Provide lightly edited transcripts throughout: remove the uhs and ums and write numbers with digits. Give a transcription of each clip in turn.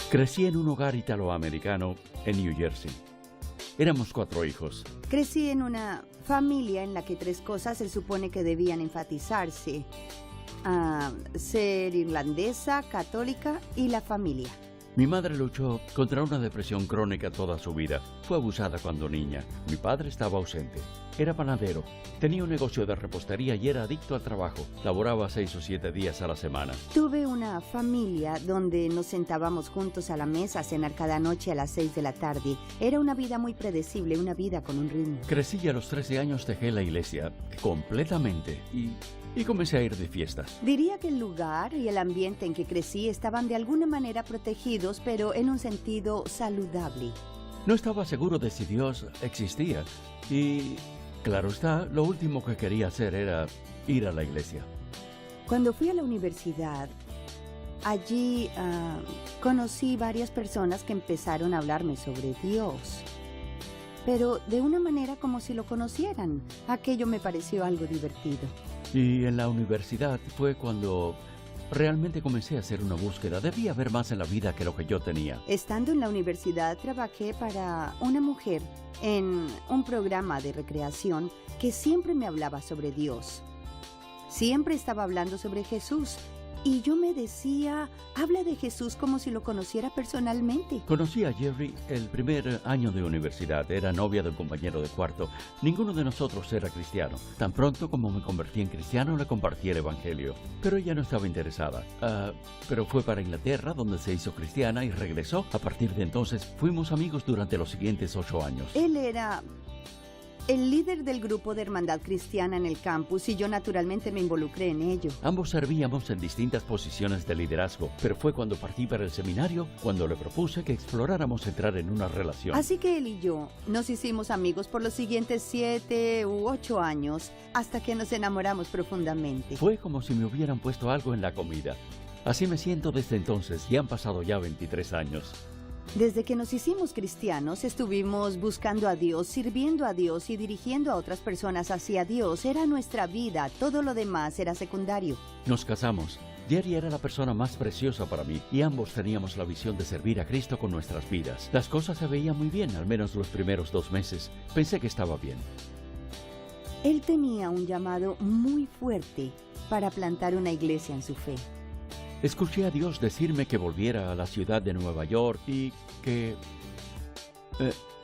Crecí en un hogar italoamericano en New Jersey. Éramos 4 hijos. Crecí en una familia en la que 3 cosas se supone que debían enfatizarse. Ser irlandesa, católica y la familia. Mi madre luchó contra una depresión crónica toda su vida. Fue abusada cuando niña. Mi padre estaba ausente. Era panadero. Tenía un negocio de repostería y era adicto al trabajo. Laboraba 6 o 7 días a la semana. Tuve una familia donde nos sentábamos juntos a la mesa a cenar cada noche a las 6 de la tarde. Era una vida muy predecible, una vida con un ritmo. Crecí y a los 13 años dejé la iglesia completamente y comencé a ir de fiestas. Diría que el lugar y el ambiente en que crecí estaban de alguna manera protegidos, pero en un sentido saludable. No estaba seguro de si Dios existía y, claro está, lo último que quería hacer era ir a la iglesia. Cuando fui a la universidad, allí conocí varias personas que empezaron a hablarme sobre Dios, pero de una manera como si lo conocieran. Aquello me pareció algo divertido. Y en la universidad fue cuando realmente comencé a hacer una búsqueda. Debía haber más en la vida que lo que yo tenía. Estando en la universidad, trabajé para una mujer en un programa de recreación que siempre me hablaba sobre Dios. Siempre estaba hablando sobre Jesús. Y yo me decía, habla de Jesús como si lo conociera personalmente. Conocí a Jerry el primer año de universidad. Era novia del compañero de cuarto. Ninguno de nosotros era cristiano. Tan pronto como me convertí en cristiano, le compartí el evangelio. Pero ella no estaba interesada. Pero fue para Inglaterra, donde se hizo cristiana y regresó. A partir de entonces, fuimos amigos durante los siguientes 8 años. Él era el líder del grupo de hermandad cristiana en el campus y yo naturalmente me involucré en ello. Ambos servíamos en distintas posiciones de liderazgo, pero fue cuando partí para el seminario cuando le propuse que exploráramos entrar en una relación. Así que él y yo nos hicimos amigos por los siguientes 7 u 8 años hasta que nos enamoramos profundamente. Fue como si me hubieran puesto algo en la comida. Así me siento desde entonces y han pasado ya 23 años. Desde que nos hicimos cristianos, estuvimos buscando a Dios, sirviendo a Dios y dirigiendo a otras personas hacia Dios. Era nuestra vida, todo lo demás era secundario. Nos casamos. Jerry era la persona más preciosa para mí y ambos teníamos la visión de servir a Cristo con nuestras vidas. Las cosas se veían muy bien, al menos los primeros 2 meses. Pensé que estaba bien. Él tenía un llamado muy fuerte para plantar una iglesia en su fe. Escuché a Dios decirme que volviera a la ciudad de Nueva York y que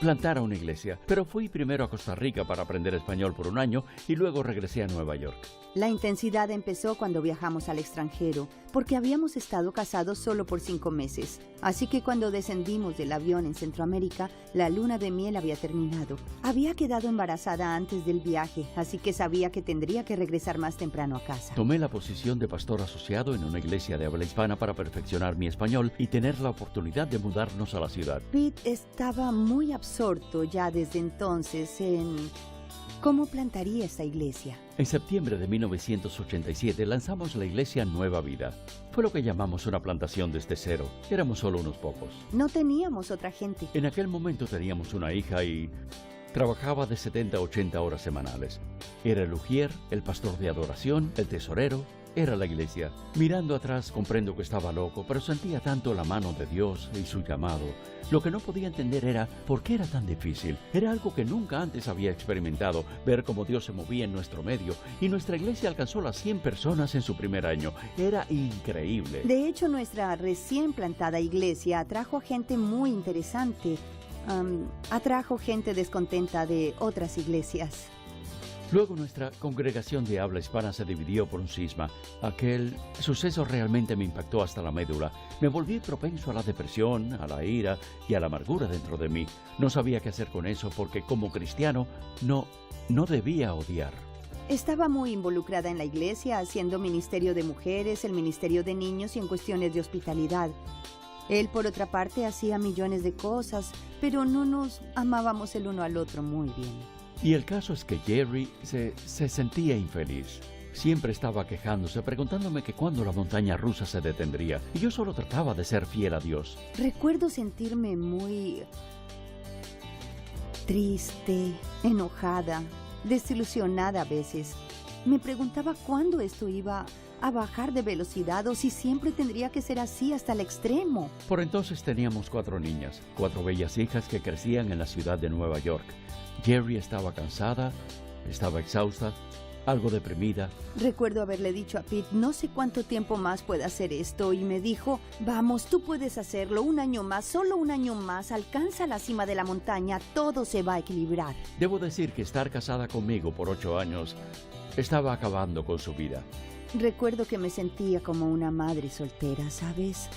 plantara una iglesia. Pero fui primero a Costa Rica para aprender español por 1 año y luego regresé a Nueva York. La intensidad empezó cuando viajamos al extranjero, porque habíamos estado casados solo por 5 meses. Así que cuando descendimos del avión en Centroamérica, la luna de miel había terminado. Había quedado embarazada antes del viaje, así que sabía que tendría que regresar más temprano a casa. Tomé la posición de pastor asociado en una iglesia de habla hispana para perfeccionar mi español y tener la oportunidad de mudarnos a la ciudad. Pete estaba muy absorto ya desde entonces en cómo plantaría esta iglesia. En septiembre de 1987 lanzamos la iglesia Nueva Vida. Fue lo que llamamos una plantación desde cero. Éramos solo unos pocos. No teníamos otra gente. En aquel momento teníamos una hija y trabajaba de 70 a 80 horas semanales. Era el ujier, el pastor de adoración, el tesorero. Era la iglesia. Mirando atrás comprendo que estaba loco, pero sentía tanto la mano de Dios y su llamado. Lo que no podía entender era por qué era tan difícil. Era algo que nunca antes había experimentado, ver cómo Dios se movía en nuestro medio. Y nuestra iglesia alcanzó las 100 personas en su primer año. Era increíble. De hecho, nuestra recién plantada iglesia atrajo a gente muy interesante. Atrajo gente descontenta de otras iglesias. Luego nuestra congregación de habla hispana se dividió por un cisma. Aquel suceso realmente me impactó hasta la médula. Me volví propenso a la depresión, a la ira y a la amargura dentro de mí. No sabía qué hacer con eso porque como cristiano no debía odiar. Estaba muy involucrada en la iglesia, haciendo ministerio de mujeres, el ministerio de niños y en cuestiones de hospitalidad. Él, por otra parte, hacía millones de cosas, pero no nos amábamos el uno al otro muy bien. Y el caso es que Jerry se sentía infeliz. Siempre estaba quejándose, preguntándome que cuándo la montaña rusa se detendría. Y yo solo trataba de ser fiel a Dios. Recuerdo sentirme muy triste, enojada, desilusionada a veces. Me preguntaba cuándo esto iba a bajar de velocidad o si siempre tendría que ser así hasta el extremo. Por entonces teníamos 4 niñas, 4 bellas hijas que crecían en la ciudad de Nueva York. Jerry estaba cansada, estaba exhausta, algo deprimida. Recuerdo haberle dicho a Pete, no sé cuánto tiempo más pueda hacer esto, y me dijo, vamos, tú puedes hacerlo, 1 año más, solo 1 año más, alcanza la cima de la montaña, todo se va a equilibrar. Debo decir que estar casada conmigo por 8 años estaba acabando con su vida. Recuerdo que me sentía como una madre soltera, ¿sabes?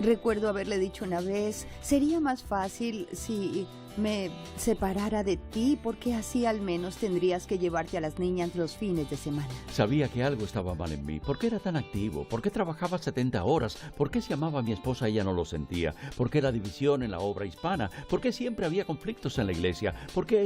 Recuerdo haberle dicho una vez, sería más fácil si me separara de ti, porque así al menos tendrías que llevarte a las niñas los fines de semana. Sabía que algo estaba mal en mí. ¿Por qué era tan activo? ¿Por qué trabajaba 70 horas? ¿Por qué si amaba a mi esposa ella no lo sentía? ¿Por qué la división en la obra hispana? ¿Por qué siempre había conflictos en la iglesia? ¿Por qué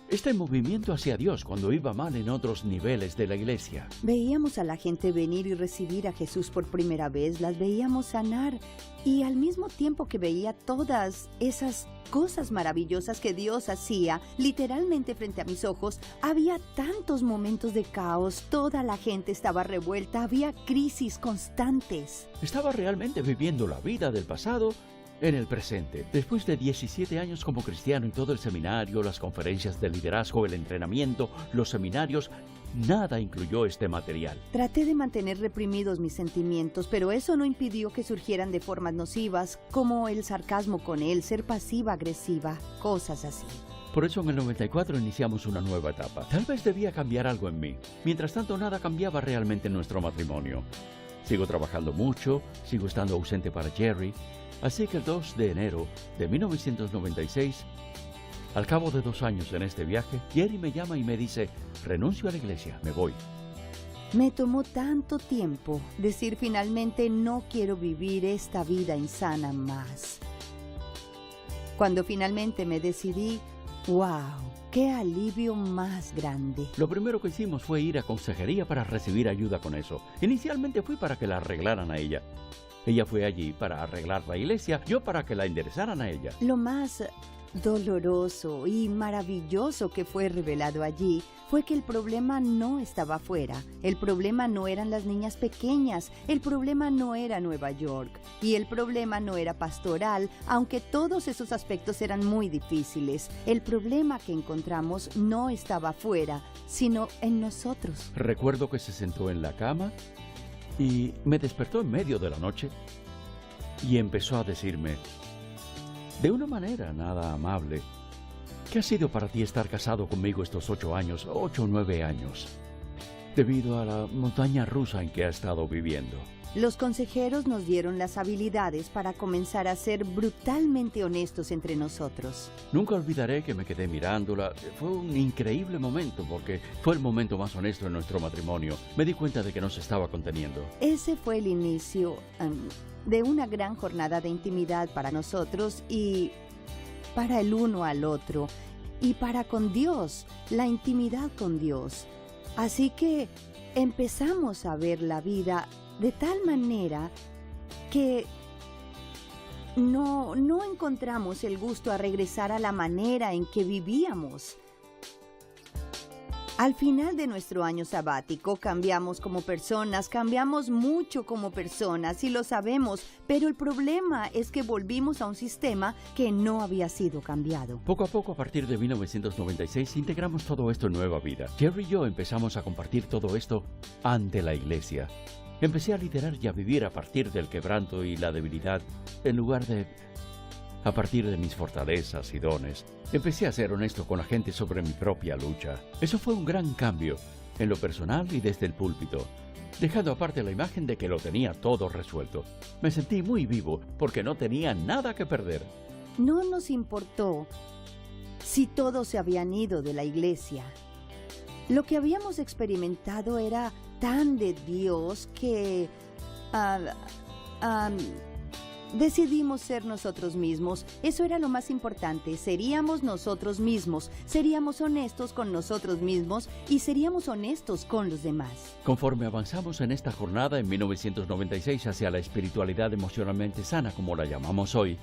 este movimiento hacia Dios cuando iba mal en otros niveles de la iglesia? Veíamos a la gente venir y recibir a Jesús por primera vez, las veíamos sanar, y al mismo tiempo que veía todas esas cosas maravillosas que Dios hacía literalmente frente a mis ojos, había tantos momentos de caos, toda la gente estaba revuelta, había crisis constantes. Estaba realmente viviendo la vida del pasado en el presente. Después de 17 años como cristiano y todo el seminario, las conferencias de liderazgo, el entrenamiento, los seminarios, nada incluyó este material. Traté de mantener reprimidos mis sentimientos, pero eso no impidió que surgieran de formas nocivas, como el sarcasmo con él, ser pasiva-agresiva, cosas así. Por eso en el 94 iniciamos una nueva etapa. Tal vez debía cambiar algo en mí. Mientras tanto, nada cambiaba realmente en nuestro matrimonio. Sigo trabajando mucho, sigo estando ausente para Jerry. Así que el 2 de enero de 1996, al cabo de 2 años en este viaje, Jerry me llama y me dice, renuncio a la iglesia, me voy. Me tomó tanto tiempo decir finalmente no quiero vivir esta vida insana más. Cuando finalmente me decidí, ¡wow! ¡Qué alivio más grande! Lo primero que hicimos fue ir a consejería para recibir ayuda con eso. Inicialmente fui para que la arreglaran a ella. Ella fue allí para arreglar la iglesia, yo para que la enderezaran a ella. Lo más doloroso y maravilloso que fue revelado allí fue que el problema no estaba afuera. El problema no eran las niñas pequeñas, el problema no era Nueva York y el problema no era pastoral, aunque todos esos aspectos eran muy difíciles. El problema que encontramos no estaba afuera, sino en nosotros. Recuerdo que se sentó en la cama y me despertó en medio de la noche y empezó a decirme, de una manera nada amable, ¿qué ha sido para ti estar casado conmigo estos 8 años, 8 o 9 años, debido a la montaña rusa en que ha estado viviendo? Los consejeros nos dieron las habilidades para comenzar a ser brutalmente honestos entre nosotros. Nunca olvidaré que me quedé mirándola. Fue un increíble momento porque fue el momento más honesto en nuestro matrimonio. Me di cuenta de que no se estaba conteniendo. Ese fue el inicio de una gran jornada de intimidad para nosotros y para el uno al otro y para con Dios, la intimidad con Dios. Así que empezamos a ver la vida de tal manera que no encontramos el gusto a regresar a la manera en que vivíamos. Al final de nuestro año sabático cambiamos como personas, cambiamos mucho como personas y lo sabemos, pero el problema es que volvimos a un sistema que no había sido cambiado. Poco a poco, a partir de 1996, integramos todo esto en Nueva Vida. Jerry y yo empezamos a compartir todo esto ante la iglesia. Empecé a liderar y a vivir a partir del quebranto y la debilidad, en lugar de a partir de mis fortalezas y dones. Empecé a ser honesto con la gente sobre mi propia lucha. Eso fue un gran cambio, en lo personal y desde el púlpito, dejando aparte la imagen de que lo tenía todo resuelto. Me sentí muy vivo porque no tenía nada que perder. No nos importó si todos se habían ido de la iglesia. Lo que habíamos experimentado era tan de Dios que decidimos ser nosotros mismos. Eso era lo más importante. Seríamos nosotros mismos. Seríamos honestos con nosotros mismos y seríamos honestos con los demás. Conforme avanzamos en esta jornada en 1996 hacia la espiritualidad emocionalmente sana, como la llamamos hoy,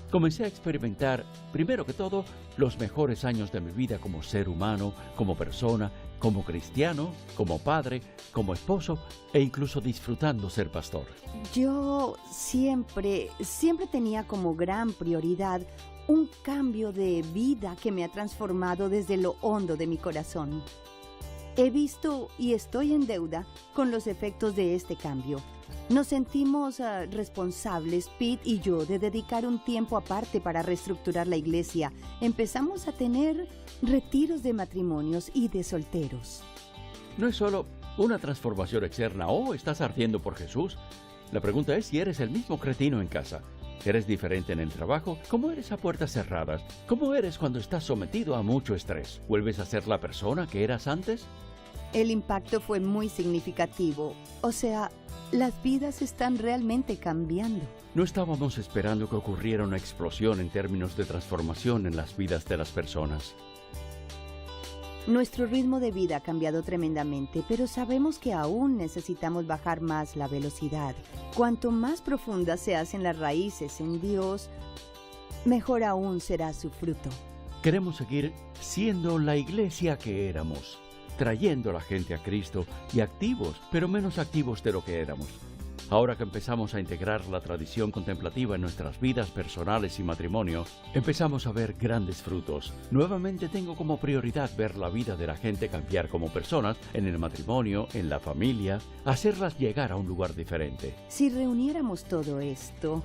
comencé a experimentar, primero que todo, los mejores años de mi vida como ser humano, como persona, como cristiano, como padre, como esposo e incluso disfrutando ser pastor. Yo siempre tenía como gran prioridad un cambio de vida que me ha transformado desde lo hondo de mi corazón. He visto y estoy en deuda con los efectos de este cambio. Nos sentimos responsables, Pete y yo, de dedicar un tiempo aparte para reestructurar la iglesia. Empezamos a tener retiros de matrimonios y de solteros. No es solo una transformación externa. Oh, estás ardiendo por Jesús. La pregunta es si eres el mismo cretino en casa. ¿Eres diferente en el trabajo? ¿Cómo eres a puertas cerradas? ¿Cómo eres cuando estás sometido a mucho estrés? ¿Vuelves a ser la persona que eras antes? El impacto fue muy significativo. O sea, las vidas están realmente cambiando. No estábamos esperando que ocurriera una explosión en términos de transformación en las vidas de las personas. Nuestro ritmo de vida ha cambiado tremendamente, pero sabemos que aún necesitamos bajar más la velocidad. Cuanto más profundas se hacen las raíces en Dios, mejor aún será su fruto. Queremos seguir siendo la iglesia que éramos, trayendo a la gente a Cristo y activos, pero menos activos de lo que éramos. Ahora que empezamos a integrar la tradición contemplativa en nuestras vidas personales y matrimonio, empezamos a ver grandes frutos. Nuevamente tengo como prioridad ver la vida de la gente cambiar como personas, en el matrimonio, en la familia, hacerlas llegar a un lugar diferente. Si reuniéramos todo esto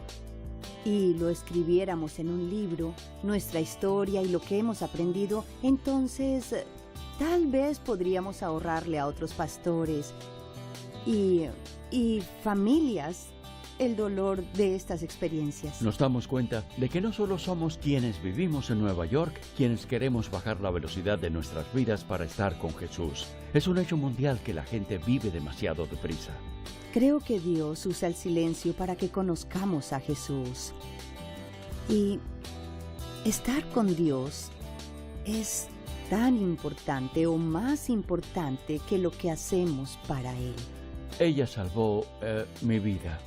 y lo escribiéramos en un libro, nuestra historia y lo que hemos aprendido, entonces tal vez podríamos ahorrarle a otros pastores y familias el dolor de estas experiencias. Nos damos cuenta de que no solo somos quienes vivimos en Nueva York, quienes queremos bajar la velocidad de nuestras vidas para estar con Jesús. Es un hecho mundial que la gente vive demasiado deprisa. Creo que Dios usa el silencio para que conozcamos a Jesús. Y estar con Dios es tan importante o más importante que lo que hacemos para Él. Ella salvó mi vida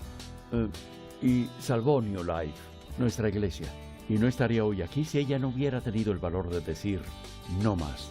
y salvó New Life, nuestra iglesia. Y no estaría hoy aquí si ella no hubiera tenido el valor de decir no más.